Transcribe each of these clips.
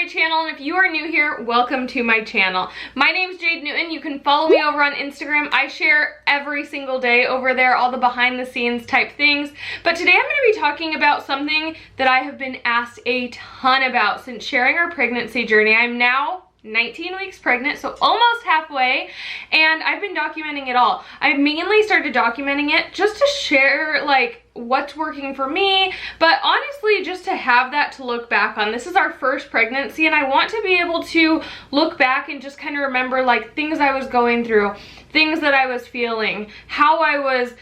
my channel, and if you are new here, welcome to my channel. My name's Jade Newton. You can follow me over on Instagram. I share every single day over there, all the behind the scenes type things. But today I'm going to be talking about something that I have been asked a ton about since sharing our pregnancy journey. I'm now 19 weeks pregnant, so almost halfway, and I've been documenting it all. I mainly started documenting it just to share like what's working for me, but honestly just to have that to look back on. This is our first pregnancy, and I want to be able to look back and just kind of remember like things I was going through, things that I was feeling, how I was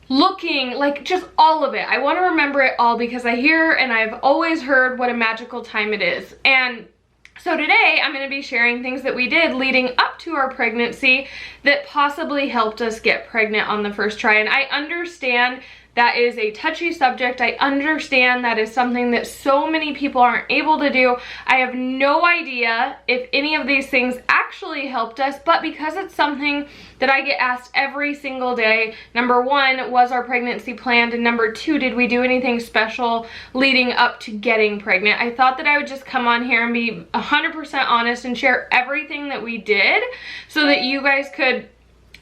looking, like just all of it. I want to remember it all because I hear and I've always heard what a magical time it is. And so today I'm going to be sharing things that we did leading up to our pregnancy that possibly helped us get pregnant on the first try. And I understand that is a touchy subject. I understand that is something that so many people aren't able to do. I have no idea if any of these things actually helped us, but because it's something that I get asked every single day, number one, was our pregnancy planned? And number two, did we do anything special leading up to getting pregnant? I thought that I would just come on here and be 100% honest and share everything that we did so that you guys could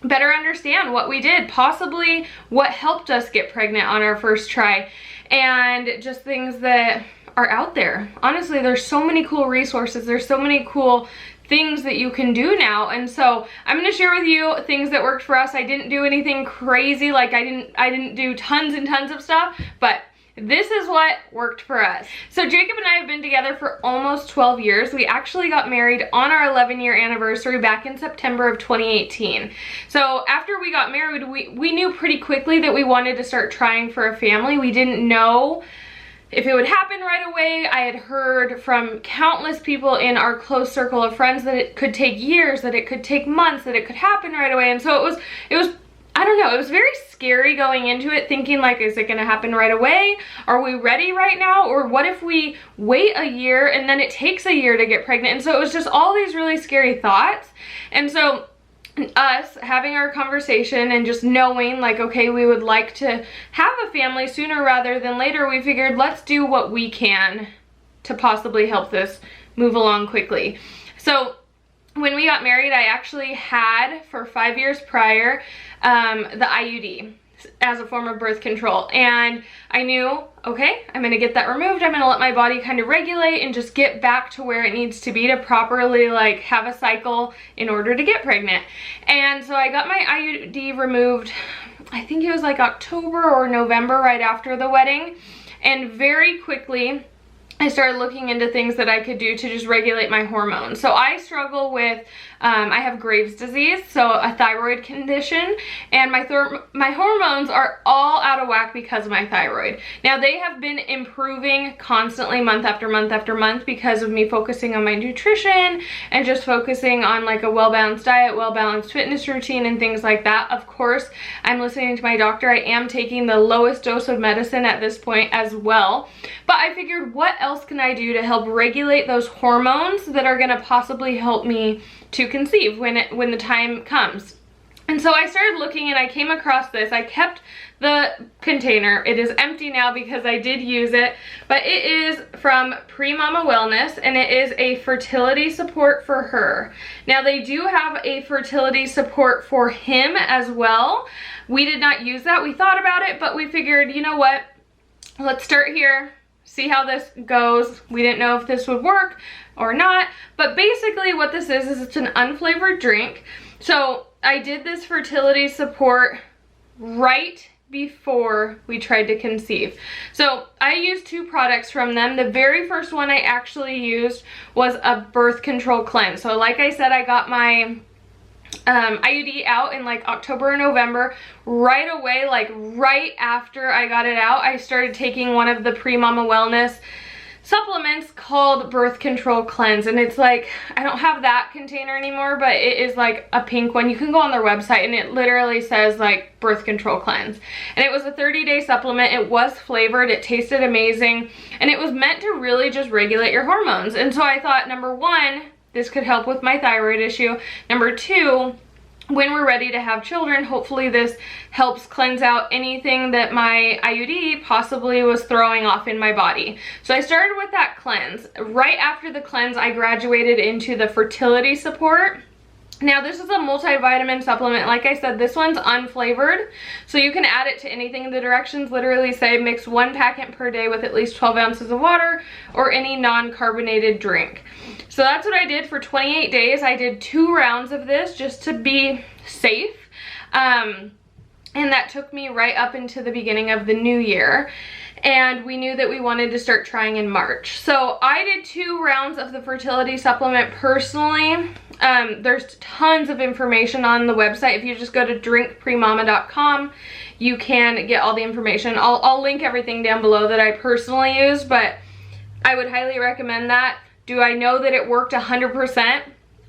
better understand what we did, possibly what helped us get pregnant on our first try, and just things that are out there. Honestly, there's so many cool resources, there's so many cool things that you can do now, and so I'm going to share with you things that worked for us. I didn't do anything crazy, like I didn't do tons and tons of stuff, but this is what worked for us. So Jacob and I have been together for almost 12 years. We actually got married on our 11-year anniversary back in September of 2018. So after we got married, we knew pretty quickly that we wanted to start trying for a family. We didn't know if it would happen right away. I had heard from countless people in our close circle of friends that it could take years, that it could take months, that it could happen right away. And so it was I don't know, it was very scary going into it, thinking like, is it gonna happen right away? Are we ready right now? Or what if we wait a year and then it takes a year to get pregnant? And so it was just all these really scary thoughts. And so us having our conversation and just knowing like, okay, we would like to have a family sooner rather than later, we figured let's do what we can to possibly help this move along quickly. So when we got married, I actually had, for 5 years prior, the IUD as a form of birth control. And I knew, okay, I'm going to get that removed. I'm going to let my body kind of regulate and just get back to where it needs to be to properly like have a cycle in order to get pregnant. And so I got my IUD removed, I think it was like October or November, right after the wedding. And very quickly, I started looking into things that I could do to just regulate my hormones. So I struggle with, I have Graves' disease, so a thyroid condition, and my hormones are all out of whack because of my thyroid. Now they have been improving constantly month after month after month because of me focusing on my nutrition and just focusing on like a well-balanced diet, well-balanced fitness routine and things like that. Of course, I'm listening to my doctor. I am taking the lowest dose of medicine at this point as well. But I figured, what else can I do to help regulate those hormones that are going to possibly help me to conceive when the time comes? And so I started looking and I came across this. I kept the container. It is empty now because I did use it, but it is from PREMAMA Wellness, and it is a fertility support for her. Now they do have a fertility support for him as well. We did not use that. We thought about it, but we figured, you know what? Let's start here, see how this goes. We didn't know if this would work or not, but basically what this is it's an unflavored drink. So I did this fertility support right before we tried to conceive. So I used two products from them. The very first one I actually used was a birth control cleanse. So like I said, I got my IUD out in like October or November. Right away, like right after I got it out, I started taking one of the PREMAMA Wellness supplements called Birth Control Cleanse, and it's like, I don't have that container anymore, but it is like a pink one. You can go on their website and it literally says like Birth Control Cleanse, and it was a 30-day supplement. It was flavored, it tasted amazing, and it was meant to really just regulate your hormones. And so I thought, number one, this could help with my thyroid issue. Number two, when we're ready to have children, hopefully this helps cleanse out anything that my IUD possibly was throwing off in my body. So I started with that cleanse. Right after the cleanse, I graduated into the Fertility Support. Now this is a multivitamin supplement. Like I said, this one's unflavored, so you can add it to anything. The directions literally say mix 1 packet per day with at least 12 ounces of water or any non-carbonated drink. So that's what I did for 28 days. I did 2 rounds of this just to be safe. And that took me right up into the beginning of the new year. And we knew that we wanted to start trying in March. So I did 2 rounds of the fertility supplement personally. There's tons of information on the website. If you just go to drinkpremama.com, you can get all the information. I'll link everything down below that I personally use, but I would highly recommend that. Do I know that it worked 100%?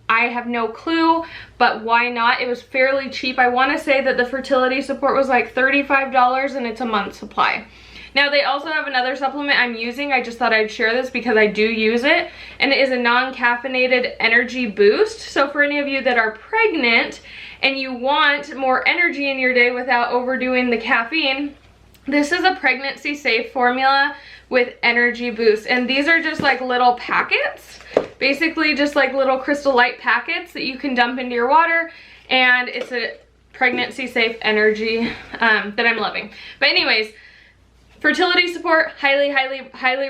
I have no clue, but why not? It was fairly cheap. I want to say that the Fertility Support was like $35 and it's a month supply. Now they also have another supplement I'm using. I just thought I'd share this because I do use it, and it is a non-caffeinated energy boost. So for any of you that are pregnant and you want more energy in your day without overdoing the caffeine, this is a pregnancy safe formula with energy boost. And these are just like little packets, basically just like little Crystal Light packets that you can dump into your water, and it's a pregnancy safe energy that I'm loving. But anyways, Fertility Support, highly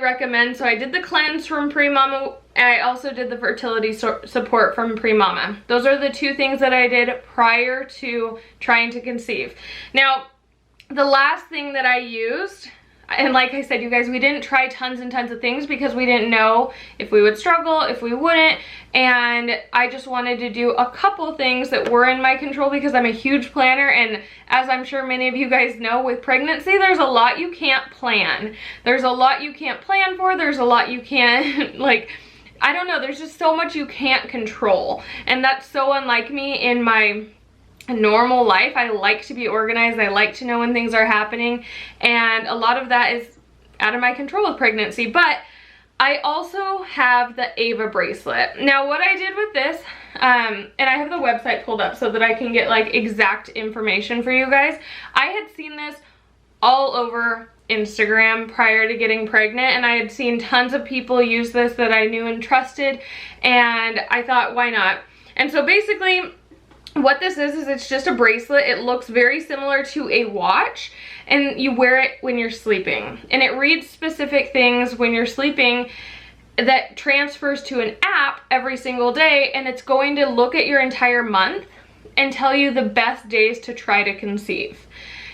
recommend. So I did the cleanse from PREMAMA. I also did the Fertility Support from PREMAMA. Those are the 2 things that I did prior to trying to conceive. Now, the last thing that I used, and like I said, you guys, we didn't try tons and tons of things because we didn't know if we would struggle, if we wouldn't, and I just wanted to do a couple things that were in my control because I'm a huge planner, and as I'm sure many of you guys know, with pregnancy, there's a lot you can't plan. There's a lot you can't plan for, there's a lot you can't, like, I don't know, there's just so much you can't control, and that's so unlike me in my normal life. I like to be organized. I like to know when things are happening, and a lot of that is out of my control with pregnancy. But I also have the Ava bracelet. Now what I did with this, and I have the website pulled up so that I can get like exact information for you guys. I had seen this all over Instagram prior to getting pregnant, and I had seen tons of people use this that I knew and trusted, and I thought, why not? And so basically what this is it's just a bracelet. It looks very similar to a watch, and you wear it when you're sleeping, and it reads specific things when you're sleeping that transfers to an app every single day, and it's going to look at your entire month and tell you the best days to try to conceive.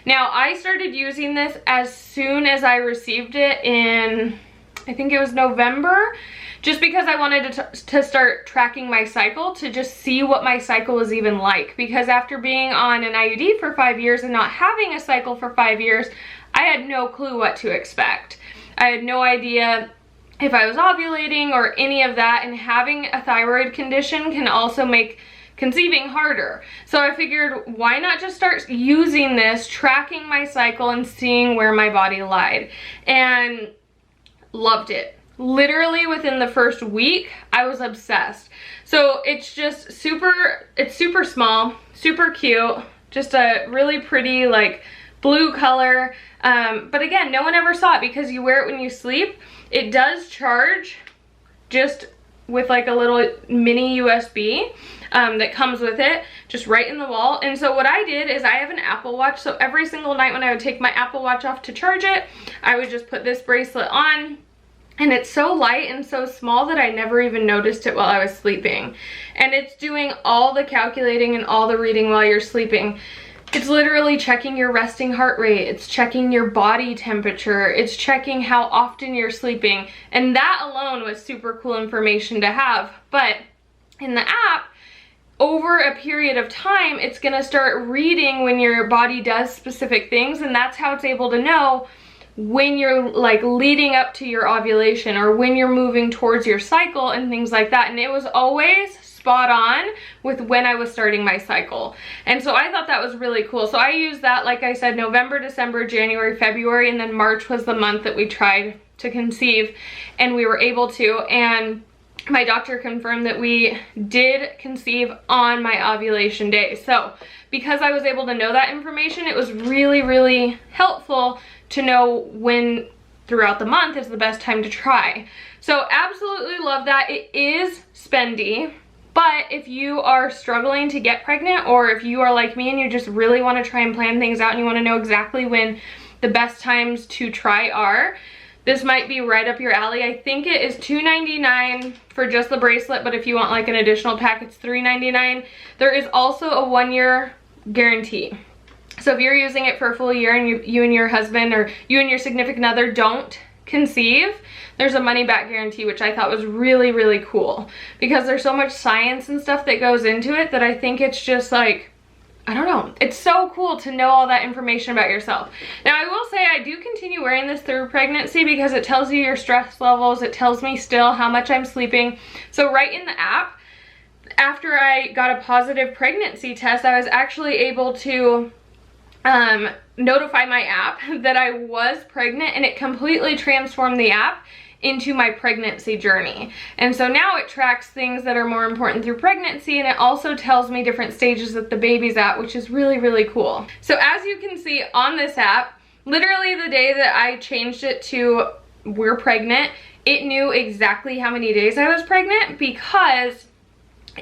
Now I started using this as soon as I received it in, I think it was November, just because I wanted to start tracking my cycle, to just see what my cycle was even like. Because after being on an IUD for 5 years and not having a cycle for 5 years, I had no clue what to expect. I had no idea if I was ovulating or any of that, and having a thyroid condition can also make conceiving harder. So I figured, why not just start using this, tracking my cycle and seeing where my body lied, and loved it. Literally within the first week, I was obsessed. So it's just it's super small, super cute, just a really pretty like blue color. But again, no one ever saw it because you wear it when you sleep. It does charge just with like a little mini USB that comes with it, just right in the wall. And so what I did is, I have an Apple Watch, so every single night when I would take my Apple Watch off to charge it, I would just put this bracelet on. And it's so light and so small that I never even noticed it while I was sleeping. And it's doing all the calculating and all the reading while you're sleeping. It's literally checking your resting heart rate. It's checking your body temperature. It's checking how often you're sleeping. And that alone was super cool information to have. But in the app, over a period of time, it's gonna start reading when your body does specific things, and that's how it's able to know when you're like leading up to your ovulation or when you're moving towards your cycle and things like that. And it was always spot on with when I was starting my cycle. And so I thought that was really cool. So I used that, like I said, November, December, January, February, and then March was the month that we tried to conceive, and we were able to. And my doctor confirmed that we did conceive on my ovulation day. So because I was able to know that information, it was really, really helpful to know when throughout the month is the best time to try. So absolutely love that. It is spendy, but if you are struggling to get pregnant, or if you are like me and you just really want to try and plan things out and you want to know exactly when the best times to try are, this might be right up your alley. I think it is $2.99 for just the bracelet, but if you want like an additional pack, it's $3.99. There is also a 1-year guarantee. So if you're using it for a full year and you and your husband or you and your significant other don't conceive, there's a money back guarantee, which I thought was really, really cool, because there's so much science and stuff that goes into it that I think it's just like, I don't know, it's so cool to know all that information about yourself. Now, I will say I do continue wearing this through pregnancy because it tells you your stress levels. It tells me still how much I'm sleeping. So right in the app, after I got a positive pregnancy test, I was actually able to notify my app that I was pregnant, and it completely transformed the app into my pregnancy journey. And so now it tracks things that are more important through pregnancy, and it also tells me different stages that the baby's at, which is really, really cool. So as you can see on this app, literally the day that I changed it to we're pregnant, it knew exactly how many days I was pregnant because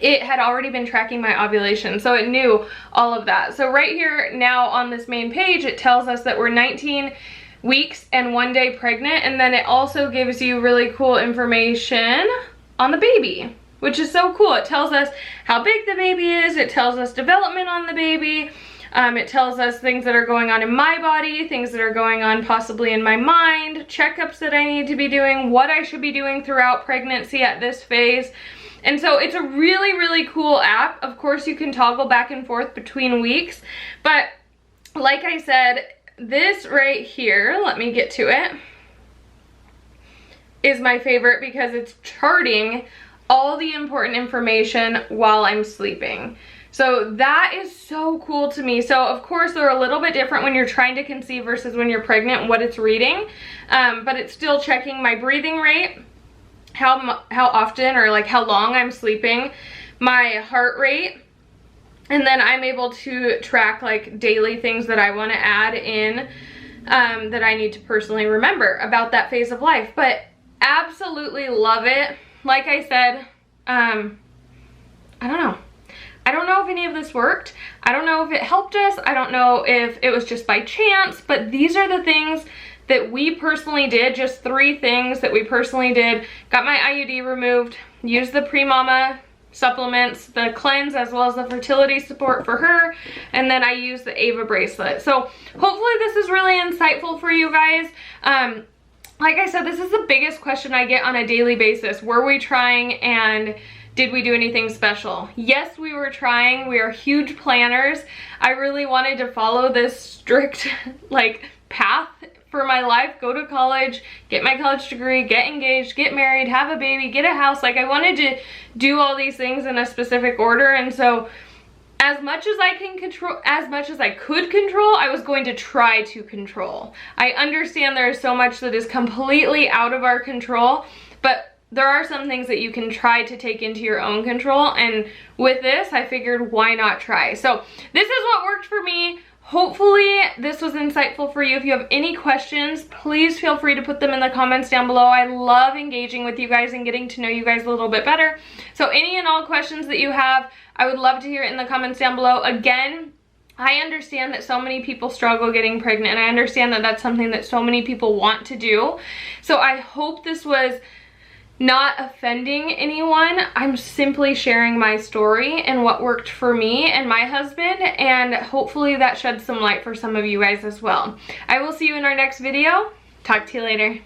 it had already been tracking my ovulation, so it knew all of that. So right here now on this main page, it tells us that we're 19 weeks and 1 day pregnant, and then it also gives you really cool information on the baby, which is so cool. It tells us how big the baby is, it tells us development on the baby, it tells us things that are going on in my body, things that are going on possibly in my mind, checkups that I need to be doing, what I should be doing throughout pregnancy at this phase. And so it's a really, really cool app. Of course, you can toggle back and forth between weeks, but like I said, this right here, let me get to it, is my favorite because it's charting all the important information while I'm sleeping. So that is so cool to me. So of course they're a little bit different when you're trying to conceive versus when you're pregnant, what it's reading, but it's still checking my breathing rate, how often or like how long I'm sleeping, my heart rate, and then I'm able to track like daily things that I want to add in that I need to personally remember about that phase of life. But absolutely love it. Like I said, I don't know. I don't know if any of this worked. I don't know if it helped us. I don't know if it was just by chance, but these are the things that we personally did, just 3 things that we personally did. Got my IUD removed, used the PREMAMA supplements, the cleanse, as well as the fertility support for her, and then I used the Ava bracelet. So hopefully this is really insightful for you guys. Like I said, this is the biggest question I get on a daily basis. Were we trying, and did we do anything special? Yes, we were trying. We are huge planners. I really wanted to follow this strict like path for my life, go to college, get my college degree, get engaged, get married, have a baby, get a house. Like I wanted to do all these things in a specific order, and so as much as I can control, as much as I could control, I was going to try to control. I understand there is so much that is completely out of our control, but there are some things that you can try to take into your own control, and with this I figured why not try. So this is what worked for me. Hopefully this was insightful for you. If you have any questions, please feel free to put them in the comments down below. I love engaging with you guys and getting to know you guys a little bit better. So any and all questions that you have, I would love to hear it in the comments down below. Again, I understand that so many people struggle getting pregnant, and I understand that that's something that so many people want to do. So I hope this was not offending anyone. I'm simply sharing my story and what worked for me and my husband, and hopefully that sheds some light for some of you guys as well. I will see you in our next video. Talk to you later.